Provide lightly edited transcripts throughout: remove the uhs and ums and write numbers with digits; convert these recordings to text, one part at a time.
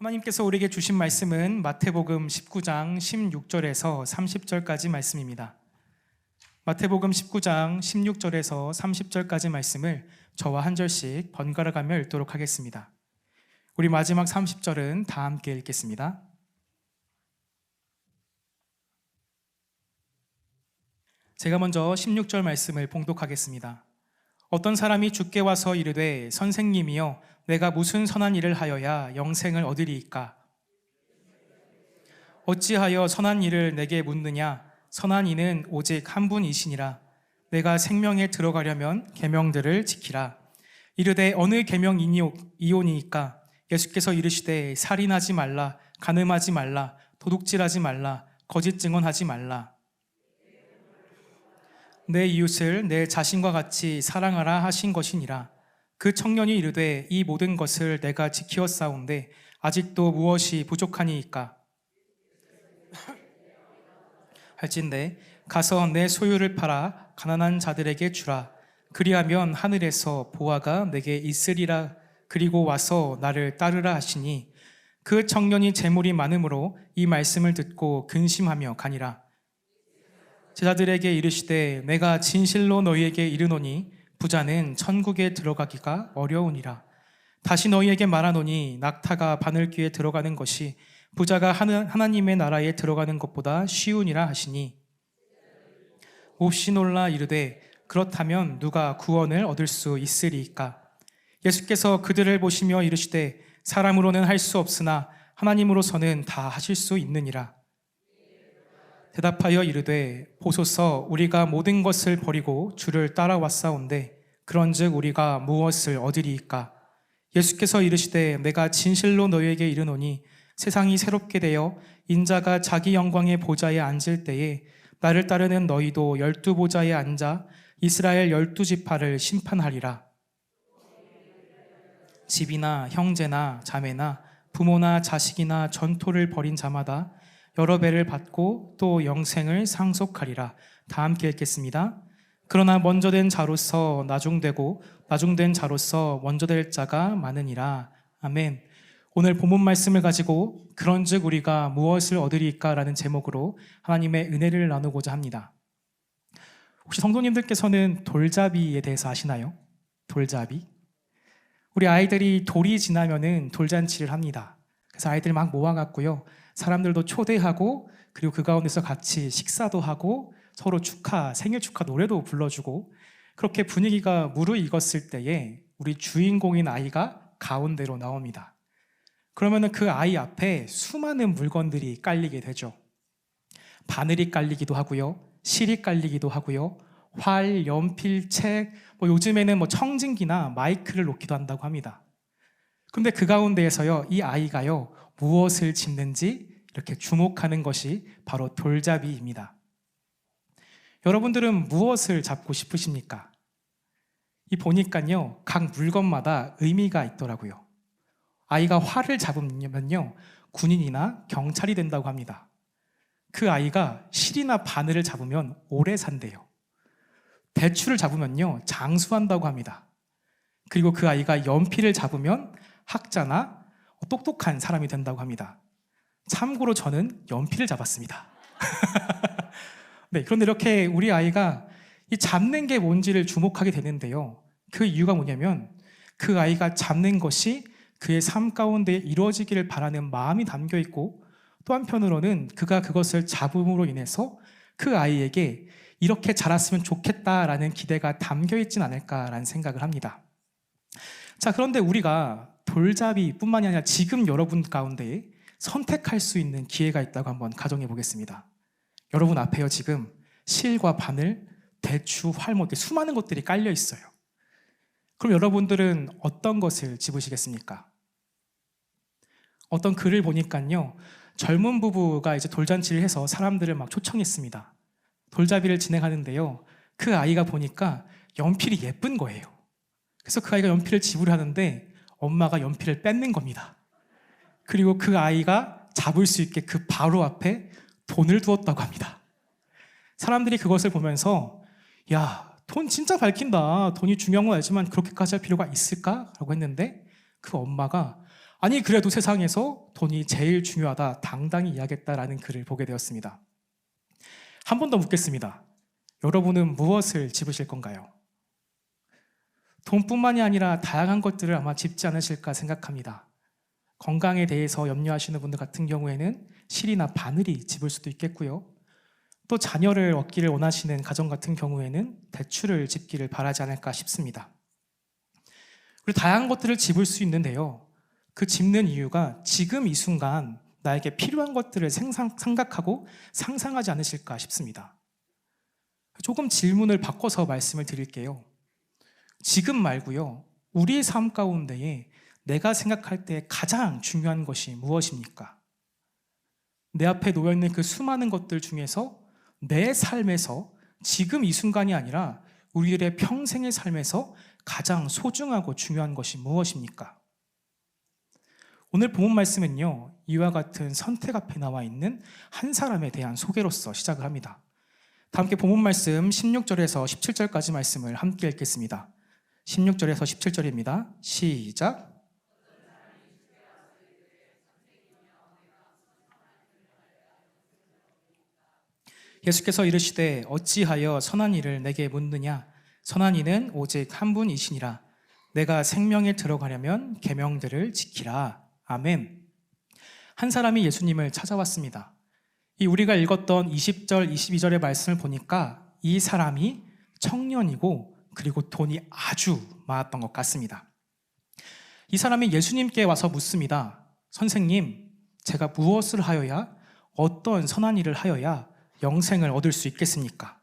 하나님께서 우리에게 주신 말씀은 마태복음 19장 16절에서 30절까지 말씀입니다. 마태복음 19장 16절에서 30절까지 말씀을 저와 한 절씩 번갈아 가며 읽도록 하겠습니다. 우리 마지막 30절은 다 함께 읽겠습니다. 제가 먼저 16절 말씀을 봉독하겠습니다. 어떤 사람이 주께 와서 이르되 선생님이여 내가 무슨 선한 일을 하여야 영생을 얻으리이까? 어찌하여 선한 일을 내게 묻느냐? 선한 이는 오직 한 분이시니라. 내가 생명에 들어가려면 계명들을 지키라. 이르되 어느 계명이오니이까? 예수께서 이르시되 살인하지 말라, 간음하지 말라, 도둑질하지 말라, 거짓 증언하지 말라. 내 이웃을 내 자신과 같이 사랑하라 하신 것이니라. 그 청년이 이르되 이 모든 것을 내가 지키었사온데 아직도 무엇이 부족하니이까? 할진대 가서 내 소유를 팔아 가난한 자들에게 주라. 그리하면 하늘에서 보화가 내게 있으리라. 그리고 와서 나를 따르라 하시니 그 청년이 재물이 많음으로 이 말씀을 듣고 근심하며 가니라. 제자들에게 이르시되 내가 진실로 너희에게 이르노니 부자는 천국에 들어가기가 어려우니라. 다시 너희에게 말하노니 낙타가 바늘귀에 들어가는 것이 부자가 하나님의 나라에 들어가는 것보다 쉬우니라 하시니 몹시 놀라 이르되 그렇다면 누가 구원을 얻을 수 있으리이까? 예수께서 그들을 보시며 이르시되 사람으로는 할 수 없으나 하나님으로서는 다 하실 수 있느니라. 대답하여 이르되 보소서 우리가 모든 것을 버리고 주를 따라왔사온데 그런즉 우리가 무엇을 얻으리이까? 예수께서 이르시되 내가 진실로 너희에게 이르노니 세상이 새롭게 되어 인자가 자기 영광의 보좌에 앉을 때에 나를 따르는 너희도 12보좌에 앉아 이스라엘 12지파를 심판하리라. 집이나 형제나 자매나 부모나 자식이나 전토를 벌인 자마다 여러 배를 받고 또 영생을 상속하리라. 다 함께 읽겠습니다. 그러나 먼저 된 자로서 나중되고 나중된 자로서 먼저 될 자가 많으니라. 아멘. 오늘 본문 말씀을 가지고 그런즉 우리가 무엇을 얻으리까? 라는 제목으로 하나님의 은혜를 나누고자 합니다. 혹시 성도님들께서는 돌잡이에 대해서 아시나요? 돌잡이? 우리 아이들이 돌이 지나면은 돌잔치를 합니다. 그래서 아이들 막 모아갖고요, 사람들도 초대하고 그리고 그 가운데서 같이 식사도 하고 서로 생일 축하 노래도 불러주고 그렇게 분위기가 무르익었을 때에 우리 주인공인 아이가 가운데로 나옵니다. 그러면은 그 아이 앞에 수많은 물건들이 깔리게 되죠. 바늘이 깔리기도 하고요, 실이 깔리기도 하고요, 활, 연필, 책, 요즘에는 청진기나 마이크를 놓기도 한다고 합니다. 근데 그 가운데에서요, 이 아이가요 무엇을 집는지 이렇게 주목하는 것이 바로 돌잡이입니다. 여러분들은 무엇을 잡고 싶으십니까? 이 보니까요, 각 물건마다 의미가 있더라고요. 아이가 활을 잡으면요, 군인이나 경찰이 된다고 합니다. 그 아이가 실이나 바늘을 잡으면 오래 산대요. 대추를 잡으면요, 장수한다고 합니다. 그리고 그 아이가 연필을 잡으면 학자나 똑똑한 사람이 된다고 합니다. 참고로 저는 연필을 잡았습니다. 네, 그런데 이렇게 우리 아이가 이 잡는 게 뭔지를 주목하게 되는데요, 그 이유가 뭐냐면 그 아이가 잡는 것이 그의 삶 가운데 이루어지기를 바라는 마음이 담겨 있고, 또 한편으로는 그가 그것을 잡음으로 인해서 그 아이에게 이렇게 자랐으면 좋겠다라는 기대가 담겨 있진 않을까라는 생각을 합니다. 자, 그런데 우리가 돌잡이뿐만이 아니라 지금 여러분 가운데 선택할 수 있는 기회가 있다고 한번 가정해 보겠습니다. 여러분 앞에요, 지금 실과 바늘, 대추, 활, 이렇게 수많은 것들이 깔려 있어요. 그럼 여러분들은 어떤 것을 집으시겠습니까? 어떤 글을 보니까요, 젊은 부부가 이제 돌잔치를 해서 사람들을 막 초청했습니다. 돌잡이를 진행하는데요, 그 아이가 보니까 연필이 예쁜 거예요. 그래서 그 아이가 연필을 집으려 하는데 엄마가 연필을 뺏는 겁니다. 그리고 그 아이가 잡을 수 있게 그 바로 앞에 돈을 두었다고 합니다. 사람들이 그것을 보면서 야, 돈 진짜 밝힌다. 돈이 중요한 건 알지만 그렇게까지 할 필요가 있을까? 라고 했는데 그 엄마가 아니 그래도 세상에서 돈이 제일 중요하다 당당히 이야기했다라는 글을 보게 되었습니다. 한 번 더 묻겠습니다. 여러분은 무엇을 집으실 건가요? 돈뿐만이 아니라 다양한 것들을 아마 집지 않으실까 생각합니다. 건강에 대해서 염려하시는 분들 같은 경우에는 실이나 바늘이 집을 수도 있겠고요. 또 자녀를 얻기를 원하시는 가정 같은 경우에는 대출을 집기를 바라지 않을까 싶습니다. 그리고 다양한 것들을 집을 수 있는데요. 그 집는 이유가 지금 이 순간 나에게 필요한 것들을 생각하고 상상하지 않으실까 싶습니다. 조금 질문을 바꿔서 말씀을 드릴게요. 지금 말고요. 우리의 삶 가운데에 내가 생각할 때 가장 중요한 것이 무엇입니까? 내 앞에 놓여있는 그 수많은 것들 중에서 내 삶에서 지금 이 순간이 아니라 우리들의 평생의 삶에서 가장 소중하고 중요한 것이 무엇입니까? 오늘 본문 말씀은요, 이와 같은 선택 앞에 나와 있는 한 사람에 대한 소개로서 시작을 합니다. 다 함께 본문 말씀 16절에서 17절까지 말씀을 함께 읽겠습니다. 16절에서 17절입니다. 시작. 예수께서 이르시되 어찌하여 선한 일을 내게 묻느냐? 선한 이는 오직 한 분이시니라. 내가 생명에 들어가려면 계명들을 지키라. 아멘. 한 사람이 예수님을 찾아왔습니다. 이 우리가 읽었던 20절, 22절의 말씀을 보니까 이 사람이 청년이고 그리고 돈이 아주 많았던 것 같습니다. 이 사람이 예수님께 와서 묻습니다. 선생님, 제가 무엇을 하여야, 어떤 선한 일을 하여야 영생을 얻을 수 있겠습니까?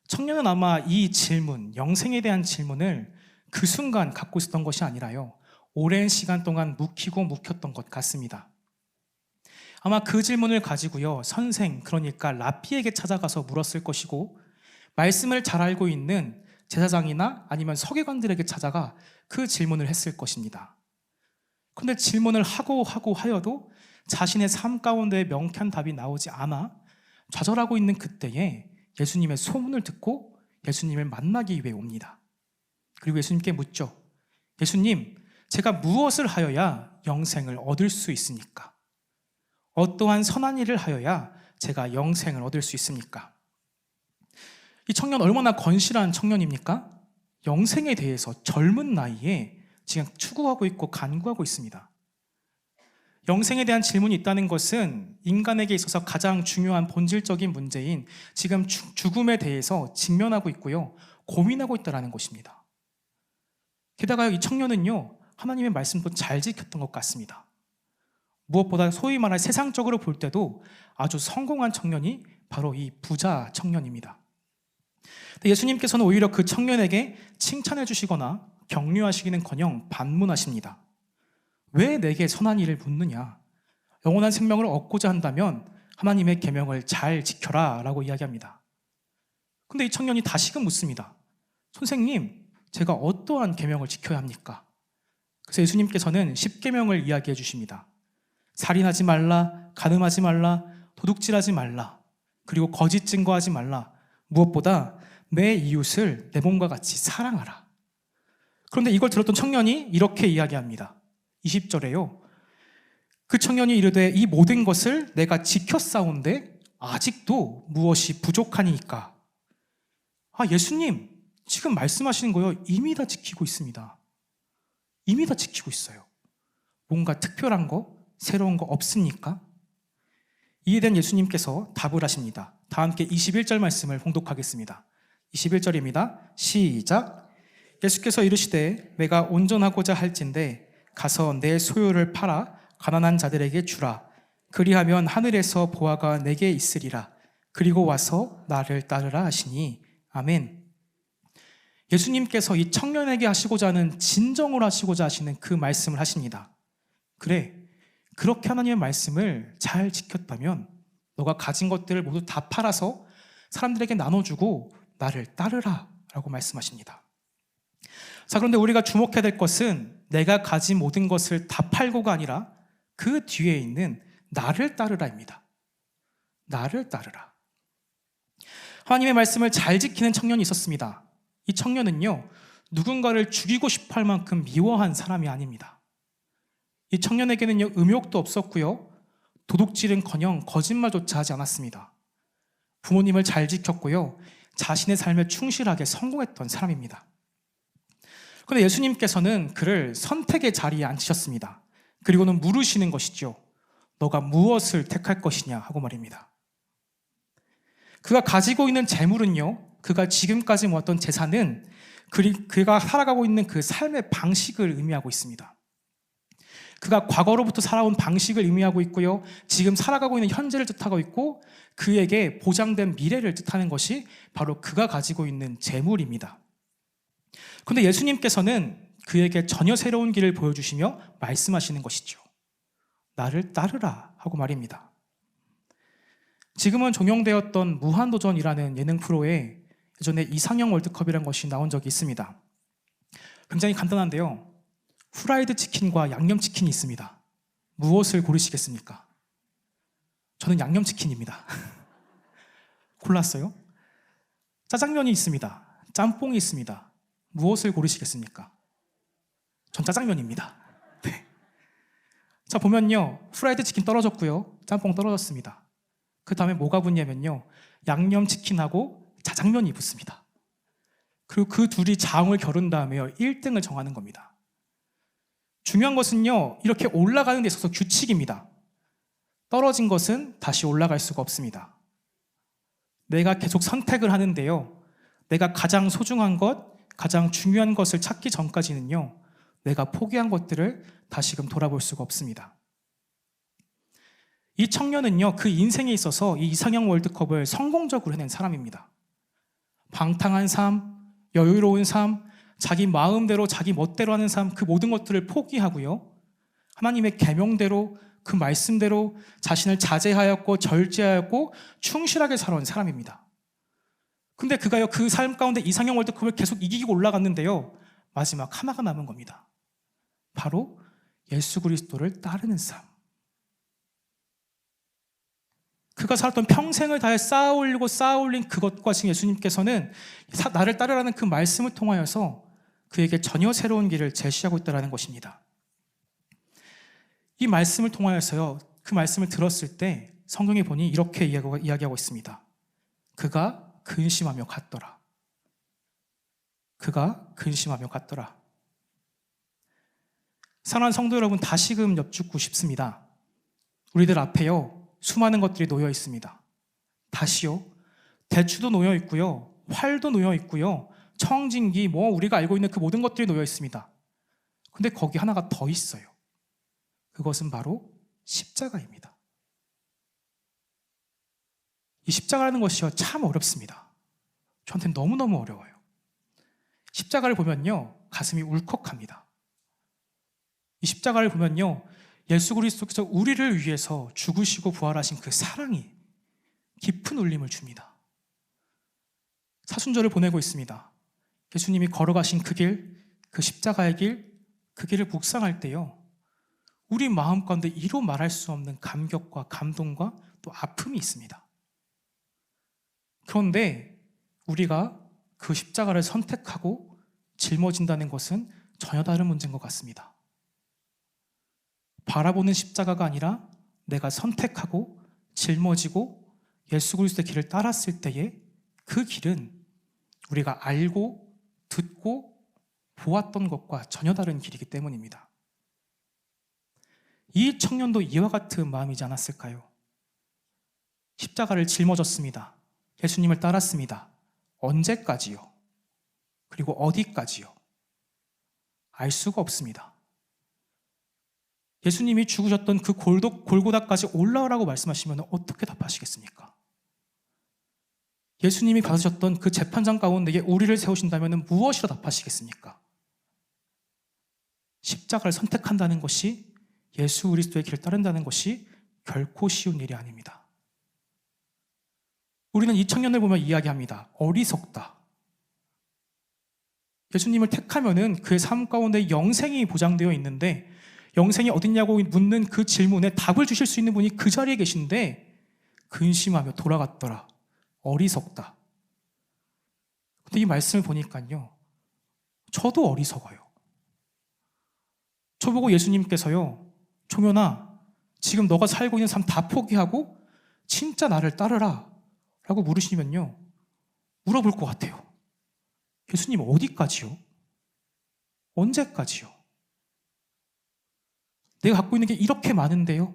청년은 아마 이 질문, 영생에 대한 질문을 그 순간 갖고 있었던 것이 아니라요, 오랜 시간 동안 묵혔던 것 같습니다. 아마 그 질문을 가지고요, 선생, 그러니까 랍비에게 찾아가서 물었을 것이고, 말씀을 잘 알고 있는 제사장이나 아니면 서기관들에게 찾아가 그 질문을 했을 것입니다. 그런데 질문을 하고 하여도 자신의 삶 가운데 명쾌한 답이 나오지 않아 좌절하고 있는 그때에 예수님의 소문을 듣고 예수님을 만나기 위해 옵니다. 그리고 예수님께 묻죠. 예수님, 제가 무엇을 하여야 영생을 얻을 수 있습니까? 어떠한 선한 일을 하여야 제가 영생을 얻을 수 있습니까? 이 청년 얼마나 건실한 청년입니까? 영생에 대해서 젊은 나이에 지금 추구하고 있고 간구하고 있습니다. 영생에 대한 질문이 있다는 것은 인간에게 있어서 가장 중요한 본질적인 문제인 지금 죽음에 대해서 직면하고 있고요, 고민하고 있다는 것입니다. 게다가 이 청년은요, 하나님의 말씀도 잘 지켰던 것 같습니다. 무엇보다 소위 말해 세상적으로 볼 때도 아주 성공한 청년이 바로 이 부자 청년입니다. 예수님께서는 오히려 그 청년에게 칭찬해 주시거나 격려하시기는커녕 반문하십니다. 왜 내게 선한 일을 묻느냐? 영원한 생명을 얻고자 한다면 하나님의 계명을 잘 지켜라 라고 이야기합니다. 근데 이 청년이 다시금 묻습니다. 선생님, 제가 어떠한 계명을 지켜야 합니까? 그래서 예수님께서는 10계명을 이야기해 주십니다. 살인하지 말라, 간음하지 말라, 도둑질하지 말라, 그리고 거짓 증거하지 말라, 무엇보다 내 이웃을 내 몸과 같이 사랑하라. 그런데 이걸 들었던 청년이 이렇게 이야기합니다. 20절에요. 그 청년이 이르되 이 모든 것을 내가 지켰사온데 아직도 무엇이 부족하니까. 예수님, 지금 말씀하시는 거요, 이미 다 지키고 있습니다. 이미 다 지키고 있어요. 뭔가 특별한 거, 새로운 거 없습니까? 이에 대한 예수님께서 답을 하십니다. 다 함께 21절 말씀을 봉독하겠습니다. 21절입니다. 시작. 예수께서 이르시되 내가 온전하고자 할진대 가서 내 소유를 팔아 가난한 자들에게 주라. 그리하면 하늘에서 보화가 내게 있으리라. 그리고 와서 나를 따르라 하시니. 아멘. 예수님께서 이 청년에게 하시고자 하는, 진정으로 하시고자 하시는 그 말씀을 하십니다. 그래, 그렇게 하나님의 말씀을 잘 지켰다면 너가 가진 것들을 모두 다 팔아서 사람들에게 나눠주고 나를 따르라 라고 말씀하십니다. 자, 그런데 우리가 주목해야 될 것은 내가 가진 모든 것을 다 팔고가 아니라 그 뒤에 있는 나를 따르라입니다. 나를 따르라. 하나님의 말씀을 잘 지키는 청년이 있었습니다. 이 청년은요, 누군가를 죽이고 싶어 할 만큼 미워한 사람이 아닙니다. 이 청년에게는요, 음욕도 없었고요, 도둑질은커녕 거짓말조차 하지 않았습니다. 부모님을 잘 지켰고요, 자신의 삶에 충실하게 성공했던 사람입니다. 그런데 예수님께서는 그를 선택의 자리에 앉히셨습니다. 그리고는 물으시는 것이죠. 너가 무엇을 택할 것이냐 하고 말입니다. 그가 가지고 있는 재물은요, 그가 지금까지 모았던 재산은 그가 살아가고 있는 그 삶의 방식을 의미하고 있습니다. 그가 과거로부터 살아온 방식을 의미하고 있고요, 지금 살아가고 있는 현재를 뜻하고 있고, 그에게 보장된 미래를 뜻하는 것이 바로 그가 가지고 있는 재물입니다. 그런데 예수님께서는 그에게 전혀 새로운 길을 보여주시며 말씀하시는 것이죠. 나를 따르라 하고 말입니다. 지금은 종영되었던 무한도전이라는 예능 프로에 예전에 이상형 월드컵이라는 것이 나온 적이 있습니다. 굉장히 간단한데요, 후라이드 치킨과 양념치킨이 있습니다. 무엇을 고르시겠습니까? 저는 양념치킨입니다. 골랐어요. 짜장면이 있습니다. 짬뽕이 있습니다. 무엇을 고르시겠습니까? 전 짜장면입니다. 네. 자, 보면요, 후라이드 치킨 떨어졌고요, 짬뽕 떨어졌습니다. 그 다음에 뭐가 붙냐면요, 양념치킨하고 짜장면이 붙습니다. 그리고 그 둘이 장을 겨룬 다음에요, 1등을 정하는 겁니다. 중요한 것은요, 이렇게 올라가는 데 있어서 규칙입니다. 떨어진 것은 다시 올라갈 수가 없습니다. 내가 계속 선택을 하는데요, 내가 가장 소중한 것, 가장 중요한 것을 찾기 전까지는요, 내가 포기한 것들을 다시금 돌아볼 수가 없습니다. 이 청년은요, 그 인생에 있어서 이 이상형 월드컵을 성공적으로 해낸 사람입니다. 방탕한 삶, 여유로운 삶, 자기 마음대로 자기 멋대로 하는 삶, 그 모든 것들을 포기하고요, 하나님의 계명대로, 그 말씀대로 자신을 자제하였고 절제하였고 충실하게 살아온 사람입니다. 근데 그가요, 그 삶 가운데 이상형 월드컵을 계속 이기고 올라갔는데요, 마지막 하나가 남은 겁니다. 바로 예수 그리스도를 따르는 삶. 그가 살았던 평생을 다해 쌓아올린 그것과 지금 예수님께서는 나를 따르라는 그 말씀을 통하여서 그에게 전혀 새로운 길을 제시하고 있다는 것입니다. 이 말씀을 통하여서요, 그 말씀을 들었을 때 성경에 보니 이렇게 이야기하고 있습니다. 그가 근심하며 갔더라. 그가 근심하며 갔더라. 사랑하는 성도 여러분, 다시금 여쭙고 싶습니다. 우리들 앞에요, 수많은 것들이 놓여 있습니다. 다시요, 대추도 놓여 있고요, 활도 놓여 있고요, 청진기, 우리가 알고 있는 그 모든 것들이 놓여 있습니다. 근데 거기 하나가 더 있어요. 그것은 바로 십자가입니다. 이 십자가라는 것이요, 참 어렵습니다. 저한테는 너무너무 어려워요. 십자가를 보면요, 가슴이 울컥합니다. 이 십자가를 보면요, 예수 그리스도께서 우리를 위해서 죽으시고 부활하신 그 사랑이 깊은 울림을 줍니다. 사순절을 보내고 있습니다. 예수님이 걸어가신 그 길, 그 십자가의 길, 그 길을 묵상할 때요, 우리 마음 가운데 이루 말할 수 없는 감격과 감동과 또 아픔이 있습니다. 그런데 우리가 그 십자가를 선택하고 짊어진다는 것은 전혀 다른 문제인 것 같습니다. 바라보는 십자가가 아니라 내가 선택하고 짊어지고 예수 그리스도의 길을 따랐을 때에 그 길은 우리가 알고 듣고 보았던 것과 전혀 다른 길이기 때문입니다. 이 청년도 이와 같은 마음이지 않았을까요? 십자가를 짊어졌습니다. 예수님을 따랐습니다. 언제까지요? 그리고 어디까지요? 알 수가 없습니다. 예수님이 죽으셨던 그 골고다까지 올라오라고 말씀하시면 어떻게 답하시겠습니까? 예수님이 받으셨던 그 재판장 가운데에 우리를 세우신다면 무엇이라 답하시겠습니까? 십자가를 선택한다는 것이, 예수 그리스도의 길을 따른다는 것이 결코 쉬운 일이 아닙니다. 우리는 이 청년을 보면 이야기합니다. 어리석다. 예수님을 택하면은 그의 삶 가운데 영생이 보장되어 있는데, 영생이 어딨냐고 묻는 그 질문에 답을 주실 수 있는 분이 그 자리에 계신데 근심하며 돌아갔더라. 어리석다. 근데 이 말씀을 보니까요, 저도 어리석어요. 저보고 예수님께서요, 종현아, 지금 너가 살고 있는 삶 다 포기하고 진짜 나를 따르라 라고 물으시면요, 물어볼 것 같아요. 예수님 어디까지요? 언제까지요? 내가 갖고 있는 게 이렇게 많은데요?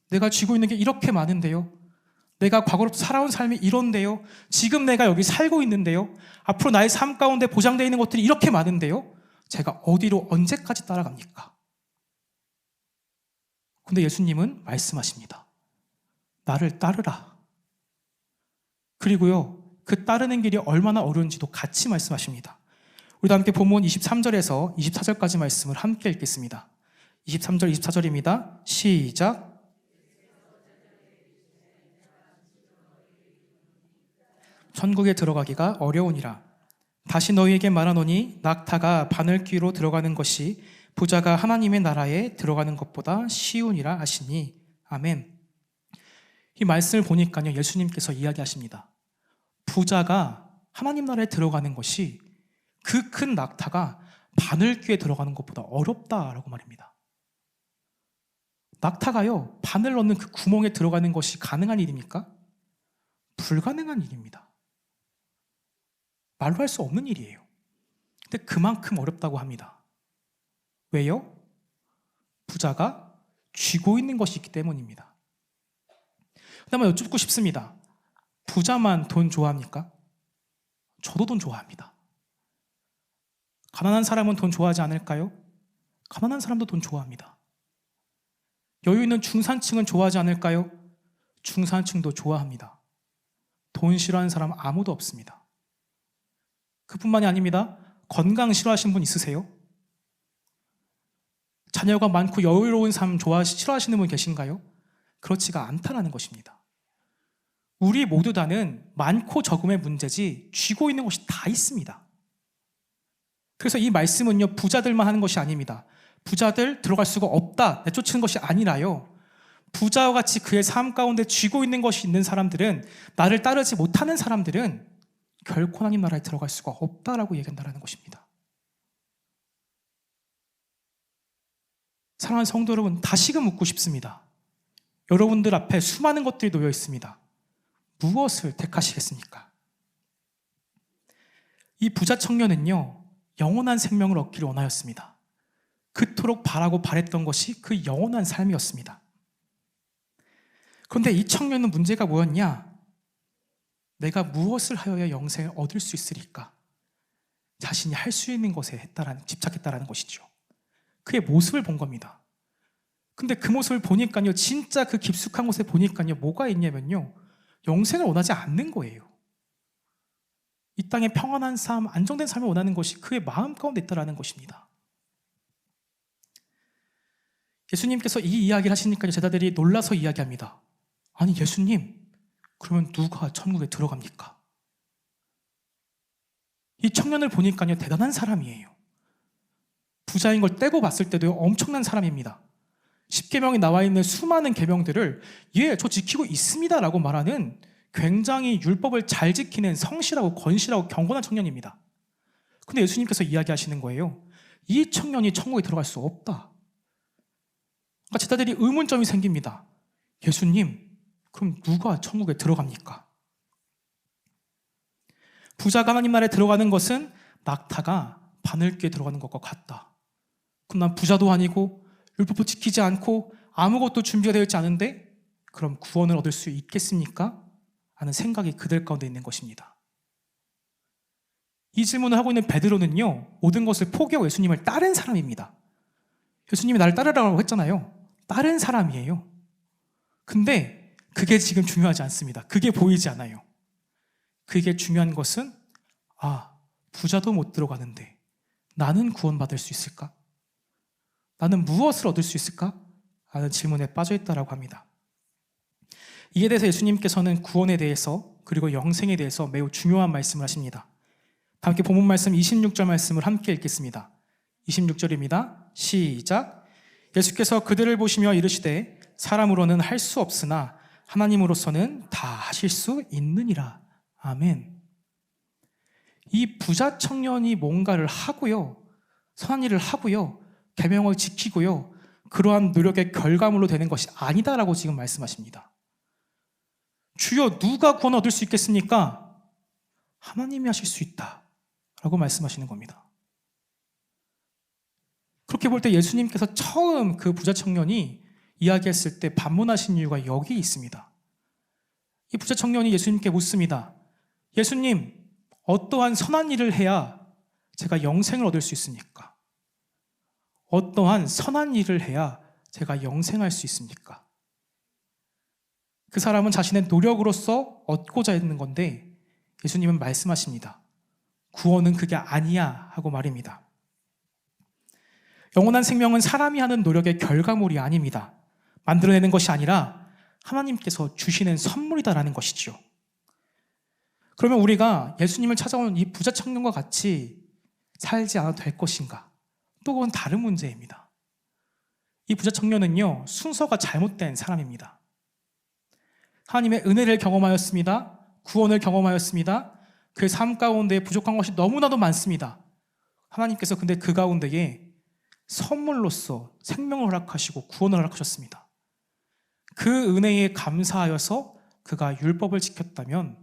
내가 쥐고 있는 게 이렇게 많은데요? 내가 과거로 살아온 삶이 이런데요? 지금 내가 여기 살고 있는데요? 앞으로 나의 삶 가운데 보장되어 있는 것들이 이렇게 많은데요? 제가 어디로 언제까지 따라갑니까? 근데 예수님은 말씀하십니다. 나를 따르라. 그리고요, 그 따르는 길이 얼마나 어려운지도 같이 말씀하십니다. 우리도 함께 본문 23절에서 24절까지 말씀을 함께 읽겠습니다. 23절, 24절입니다. 시작. 천국에 들어가기가 어려우니라. 다시 너희에게 말하노니 낙타가 바늘귀로 들어가는 것이 부자가 하나님의 나라에 들어가는 것보다 쉬우니라 하시니. 아멘. 이 말씀을 보니까요, 예수님께서 이야기하십니다. 부자가 하나님 나라에 들어가는 것이 그 큰 낙타가 바늘귀에 들어가는 것보다 어렵다라고 말입니다. 낙타가요, 바늘 넣는 그 구멍에 들어가는 것이 가능한 일입니까? 불가능한 일입니다. 말로 할 수 없는 일이에요. 근데 그만큼 어렵다고 합니다. 왜요? 부자가 쥐고 있는 것이 있기 때문입니다. 그다음에 여쭙고 싶습니다. 부자만 돈 좋아합니까? 저도 돈 좋아합니다. 가난한 사람은 돈 좋아하지 않을까요? 가난한 사람도 돈 좋아합니다. 여유 있는 중산층은 좋아하지 않을까요? 중산층도 좋아합니다. 돈 싫어하는 사람 아무도 없습니다. 그뿐만이 아닙니다. 건강 싫어하시는 분 있으세요? 자녀가 많고 여유로운 삶 싫어하시는 분 계신가요? 그렇지가 않다는 것입니다. 우리 모두 다는 많고 적음의 문제지 쥐고 있는 것이 다 있습니다. 그래서 이 말씀은요, 부자들만 하는 것이 아닙니다. 부자들 들어갈 수가 없다 내쫓는 것이 아니라요, 부자와 같이 그의 삶 가운데 쥐고 있는 것이 있는 사람들은, 나를 따르지 못하는 사람들은 결코 하나님 나라에 들어갈 수가 없다라고 얘기한다는 것입니다. 사랑하는 성도 여러분, 다시금 묻고 싶습니다. 여러분들 앞에 수많은 것들이 놓여 있습니다. 무엇을 택하시겠습니까? 이 부자 청년은요, 영원한 생명을 얻기를 원하였습니다. 그토록 바라고 바랬던 것이 그 영원한 삶이었습니다. 그런데 이 청년은 문제가 뭐였냐? 내가 무엇을 하여야 영생을 얻을 수 있으리까? 자신이 할 수 있는 것에 집착했다라는 것이죠. 그의 모습을 본 겁니다. 근데 그 모습을 보니까요, 진짜 그 깊숙한 곳에 보니까요, 뭐가 있냐면요, 영생을 원하지 않는 거예요. 이 땅의 평안한 삶, 안정된 삶을 원하는 것이 그의 마음 가운데 있다는 것입니다. 예수님께서 이 이야기를 하시니까 제자들이 놀라서 이야기합니다. 아니 예수님, 그러면 누가 천국에 들어갑니까? 이 청년을 보니까요, 대단한 사람이에요. 부자인 걸 떼고 봤을 때도 엄청난 사람입니다. 10계명에 나와 있는 수많은 계명들을 예, 저 지키고 있습니다 라고 말하는 굉장히 율법을 잘 지키는 성실하고 건실하고 경건한 청년입니다. 근데 예수님께서 이야기하시는 거예요. 이 청년이 천국에 들어갈 수 없다. 그러니까 제자들이 의문점이 생깁니다. 예수님, 그럼 누가 천국에 들어갑니까? 부자가 하나님 나라에 들어가는 것은 낙타가 바늘귀에 들어가는 것과 같다. 그럼 난 부자도 아니고 율법도 지키지 않고 아무것도 준비가 되어 있지 않은데 그럼 구원을 얻을 수 있겠습니까? 하는 생각이 그들 가운데 있는 것입니다. 이 질문을 하고 있는 베드로는요, 모든 것을 포기하고 예수님을 따른 사람입니다. 예수님이 나를 따르라고 했잖아요. 따른 사람이에요. 근데 그게 지금 중요하지 않습니다. 그게 보이지 않아요. 그게 중요한 것은 부자도 못 들어가는데 나는 구원받을 수 있을까? 나는 무엇을 얻을 수 있을까? 하는 질문에 빠져있다라고 합니다. 이에 대해서 예수님께서는 구원에 대해서 그리고 영생에 대해서 매우 중요한 말씀을 하십니다. 함께 본문 말씀 26절 말씀을 함께 읽겠습니다. 26절입니다. 시작. 예수께서 그들을 보시며 이르시되 사람으로는 할 수 없으나 하나님으로서는 다 하실 수 있느니라. 아멘. 이 부자 청년이 뭔가를 하고요, 선한 일을 하고요, 계명을 지키고요, 그러한 노력의 결과물로 되는 것이 아니다라고 지금 말씀하십니다. 주여 누가 구원 얻을 수 있겠습니까? 하나님이 하실 수 있다라고 말씀하시는 겁니다. 그렇게 볼 때 예수님께서 처음 그 부자 청년이 이야기했을 때 반문하신 이유가 여기 있습니다. 이 부자 청년이 예수님께 묻습니다. 예수님, 어떠한 선한 일을 해야 제가 영생을 얻을 수 있습니까? 어떠한 선한 일을 해야 제가 영생할 수 있습니까? 그 사람은 자신의 노력으로서 얻고자 했는 건데 예수님은 말씀하십니다. 구원은 그게 아니야 하고 말입니다. 영원한 생명은 사람이 하는 노력의 결과물이 아닙니다. 만들어내는 것이 아니라 하나님께서 주시는 선물이다라는 것이죠. 그러면 우리가 예수님을 찾아온 이 부자 청년과 같이 살지 않아도 될 것인가? 또 그건 다른 문제입니다. 이 부자 청년은요, 순서가 잘못된 사람입니다. 하나님의 은혜를 경험하였습니다. 구원을 경험하였습니다. 그의 삶 가운데 부족한 것이 너무나도 많습니다. 하나님께서 근데 그 가운데에 선물로서 생명을 허락하시고 구원을 허락하셨습니다. 그 은혜에 감사하여서 그가 율법을 지켰다면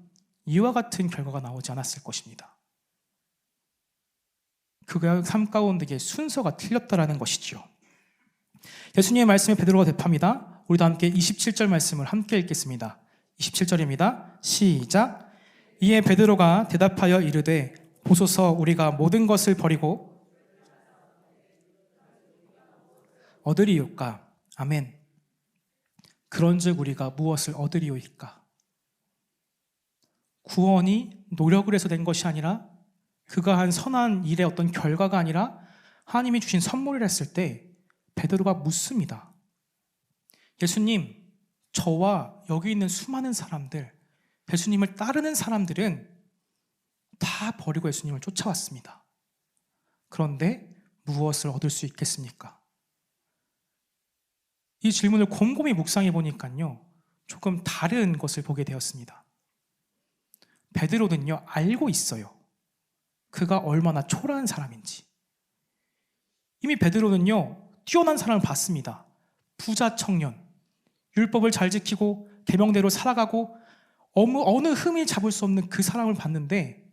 이와 같은 결과가 나오지 않았을 것입니다. 그의 삶 가운데에 순서가 틀렸다라는 것이죠. 예수님의 말씀에 베드로가 대답합니다. 우리도 함께 27절 말씀을 함께 읽겠습니다. 27절입니다. 시작. 이에 베드로가 대답하여 이르되 보소서 우리가 모든 것을 버리고 얻으리이까? 아멘. 그런즉 우리가 무엇을 얻으리이까? 구원이 노력을 해서 된 것이 아니라 그가 한 선한 일의 어떤 결과가 아니라 하나님이 주신 선물이라 했을 때 베드로가 묻습니다. 예수님, 저와 여기 있는 수많은 사람들, 예수님을 따르는 사람들은 다 버리고 예수님을 쫓아왔습니다. 그런데 무엇을 얻을 수 있겠습니까? 이 질문을 곰곰이 묵상해 보니까요, 조금 다른 것을 보게 되었습니다. 베드로는요, 알고 있어요. 그가 얼마나 초라한 사람인지. 이미 베드로는요, 뛰어난 사람을 봤습니다. 부자 청년, 율법을 잘 지키고 계명대로 살아가고 어느 흠이 잡을 수 없는 그 사람을 봤는데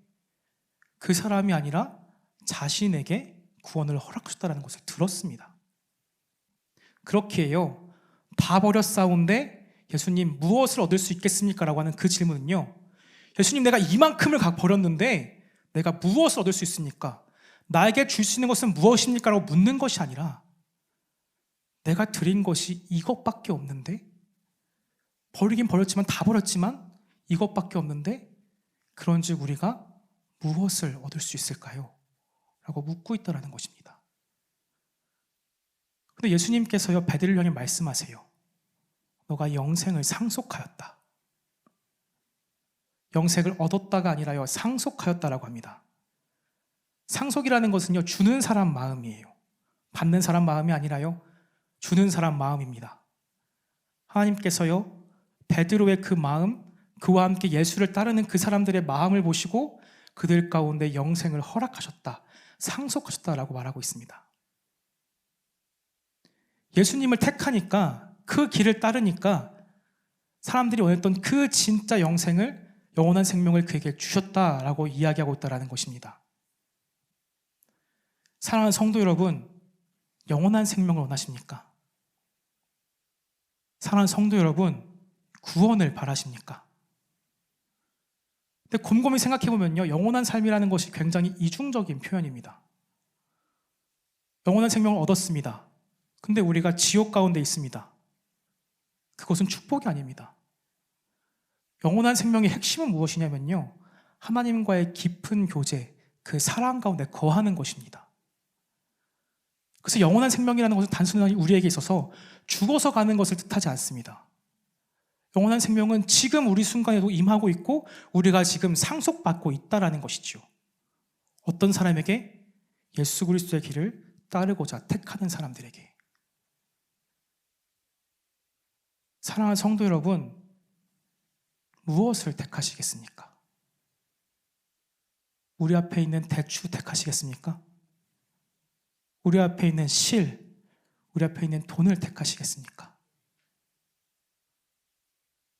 그 사람이 아니라 자신에게 구원을 허락하셨다는 것을 들었습니다. 그렇게요, 다 버렸사온데 예수님 무엇을 얻을 수 있겠습니까? 라고 하는 그 질문은요, 예수님 내가 이만큼을 버렸는데 내가 무엇을 얻을 수 있습니까? 나에게 줄 수 있는 것은 무엇입니까? 라고 묻는 것이 아니라 내가 드린 것이 이것밖에 없는데, 버리긴 버렸지만 다 버렸지만 이것밖에 없는데 그런즉 우리가 무엇을 얻을 수 있을까요? 라고 묻고 있다는 것입니다. 그런데 예수님께서요, 베드로를 향해 말씀하세요. 너가 영생을 상속하였다. 영생을 얻었다가 아니라요, 상속하였다라고 합니다. 상속이라는 것은요, 주는 사람 마음이에요. 받는 사람 마음이 아니라요, 주는 사람 마음입니다. 하나님께서요, 베드로의 그 마음, 그와 함께 예수를 따르는 그 사람들의 마음을 보시고 그들 가운데 영생을 허락하셨다, 상속하셨다라고 말하고 있습니다. 예수님을 택하니까, 그 길을 따르니까 사람들이 원했던 그 진짜 영생을, 영원한 생명을 그에게 주셨다라고 이야기하고 있다는 것입니다. 사랑하는 성도 여러분, 영원한 생명을 원하십니까? 사랑하는 성도 여러분, 구원을 바라십니까? 근데 곰곰이 생각해보면요, 영원한 삶이라는 것이 굉장히 이중적인 표현입니다. 영원한 생명을 얻었습니다. 근데 우리가 지옥 가운데 있습니다. 그것은 축복이 아닙니다. 영원한 생명의 핵심은 무엇이냐면요, 하나님과의 깊은 교제, 그 사랑 가운데 거하는 것입니다. 그래서 영원한 생명이라는 것은 단순히 우리에게 있어서 죽어서 가는 것을 뜻하지 않습니다. 영원한 생명은 지금 우리 순간에도 임하고 있고 우리가 지금 상속받고 있다는 것이죠. 어떤 사람에게? 예수 그리스도의 길을 따르고자 택하는 사람들에게. 사랑하는 성도 여러분, 무엇을 택하시겠습니까? 우리 앞에 있는 대추 택하시겠습니까? 우리 앞에 있는 실, 우리 앞에 있는 돈을 택하시겠습니까?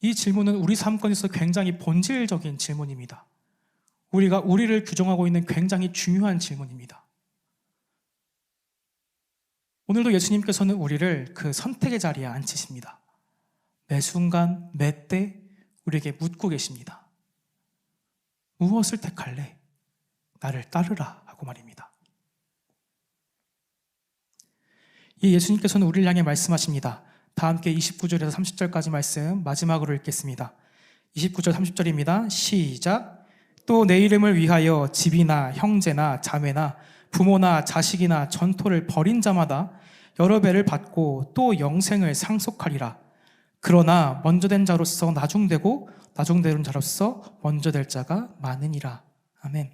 이 질문은 우리 삶권에서 굉장히 본질적인 질문입니다. 우리가 우리를 규정하고 있는 굉장히 중요한 질문입니다. 오늘도 예수님께서는 우리를 그 선택의 자리에 앉히십니다. 매 순간, 매 때 우리에게 묻고 계십니다. 무엇을 택할래? 나를 따르라 하고 말입니다. 이 예수님께서는 우리를 향해 말씀하십니다. 다 함께 29절에서 30절까지 말씀 마지막으로 읽겠습니다. 29절 30절입니다. 시작. 또 내 이름을 위하여 집이나 형제나 자매나 부모나 자식이나 전토를 벌인 자마다 여러 배를 받고 또 영생을 상속하리라. 그러나 먼저 된 자로서 나중되고 나중된 자로서 먼저 될 자가 많으니라. 아멘.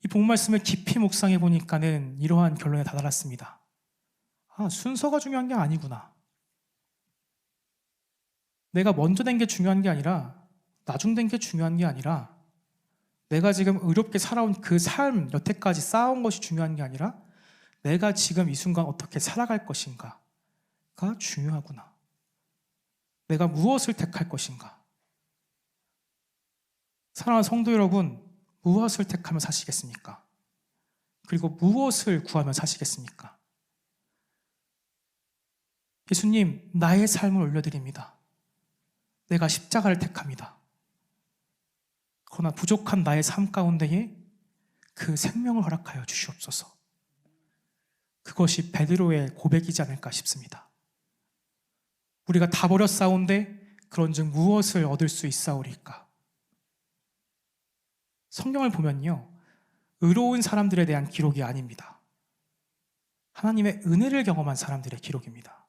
이 본 말씀을 깊이 묵상해 보니까는 이러한 결론에 다다랐습니다. 순서가 중요한 게 아니구나. 내가 먼저 된 게 중요한 게 아니라 나중된 게 중요한 게 아니라 내가 지금 의롭게 살아온 그 삶, 여태까지 쌓아온 것이 중요한 게 아니라 내가 지금 이 순간 어떻게 살아갈 것인가가 중요하구나. 내가 무엇을 택할 것인가. 사랑하는 성도 여러분, 무엇을 택하며 사시겠습니까? 그리고 무엇을 구하며 사시겠습니까? 예수님, 나의 삶을 올려드립니다. 내가 십자가를 택합니다. 그러나 부족한 나의 삶 가운데에 그 생명을 허락하여 주시옵소서. 그것이 베드로의 고백이지 않을까 싶습니다. 우리가 다 버렸사온데 그런즉 무엇을 얻을 수 있사오리까? 성경을 보면요, 의로운 사람들에 대한 기록이 아닙니다. 하나님의 은혜를 경험한 사람들의 기록입니다.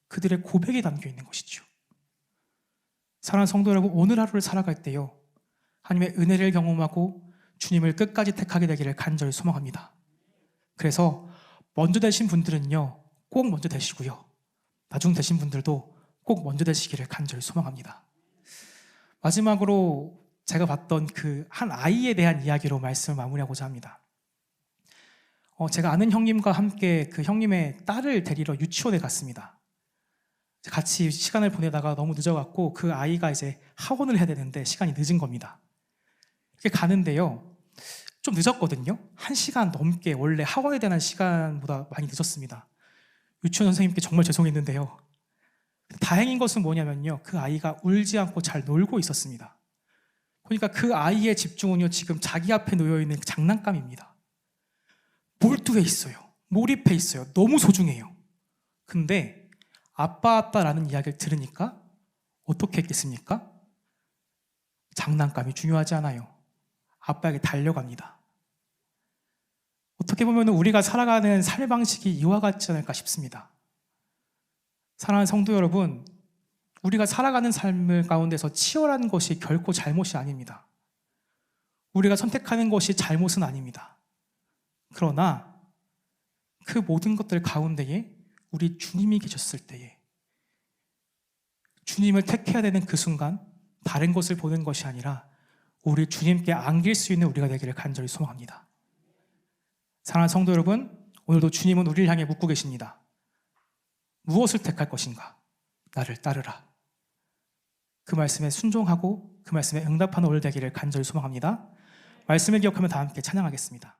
그들의 고백이 담겨 있는 것이죠. 사랑하는 성도 여러분, 오늘 하루를 살아갈 때요, 하나님의 은혜를 경험하고 주님을 끝까지 택하게 되기를 간절히 소망합니다. 그래서 먼저 되신 분들은요, 꼭 먼저 되시고요, 나중 되신 분들도 꼭 먼저 되시기를 간절히 소망합니다. 마지막으로 제가 봤던 그 한 아이에 대한 이야기로 말씀을 마무리하고자 합니다. 제가 아는 형님과 함께 그 형님의 딸을 데리러 유치원에 갔습니다. 같이 시간을 보내다가 너무 늦어갖고 그 아이가 이제 하원을 해야 되는데 시간이 늦은 겁니다. 이렇게 가는데요, 좀 늦었거든요. 1시간 넘게 원래 하원에 대한 시간보다 많이 늦었습니다. 유치원 선생님께 정말 죄송했는데요, 다행인 것은 뭐냐면요, 그 아이가 울지 않고 잘 놀고 있었습니다. 그러니까 그 아이의 집중은요, 지금 자기 앞에 놓여있는 그 장난감입니다. 몰두해 있어요. 몰입해 있어요. 너무 소중해요. 근데 아빠라는 이야기를 들으니까 어떻게 했겠습니까? 장난감이 중요하지 않아요. 아빠에게 달려갑니다. 어떻게 보면 우리가 살아가는 삶의 방식이 이와 같지 않을까 싶습니다. 사랑하는 성도 여러분, 우리가 살아가는 삶 가운데서 치열한 것이 결코 잘못이 아닙니다. 우리가 선택하는 것이 잘못은 아닙니다. 그러나 그 모든 것들 가운데에 우리 주님이 계셨을 때에 주님을 택해야 되는 그 순간 다른 것을 보는 것이 아니라 우리 주님께 안길 수 있는 우리가 되기를 간절히 소망합니다. 사랑하는 성도 여러분, 오늘도 주님은 우리를 향해 묻고 계십니다. 무엇을 택할 것인가? 나를 따르라. 그 말씀에 순종하고 그 말씀에 응답하는 오늘 되기를 간절히 소망합니다. 말씀을 기억하며 다 함께 찬양하겠습니다.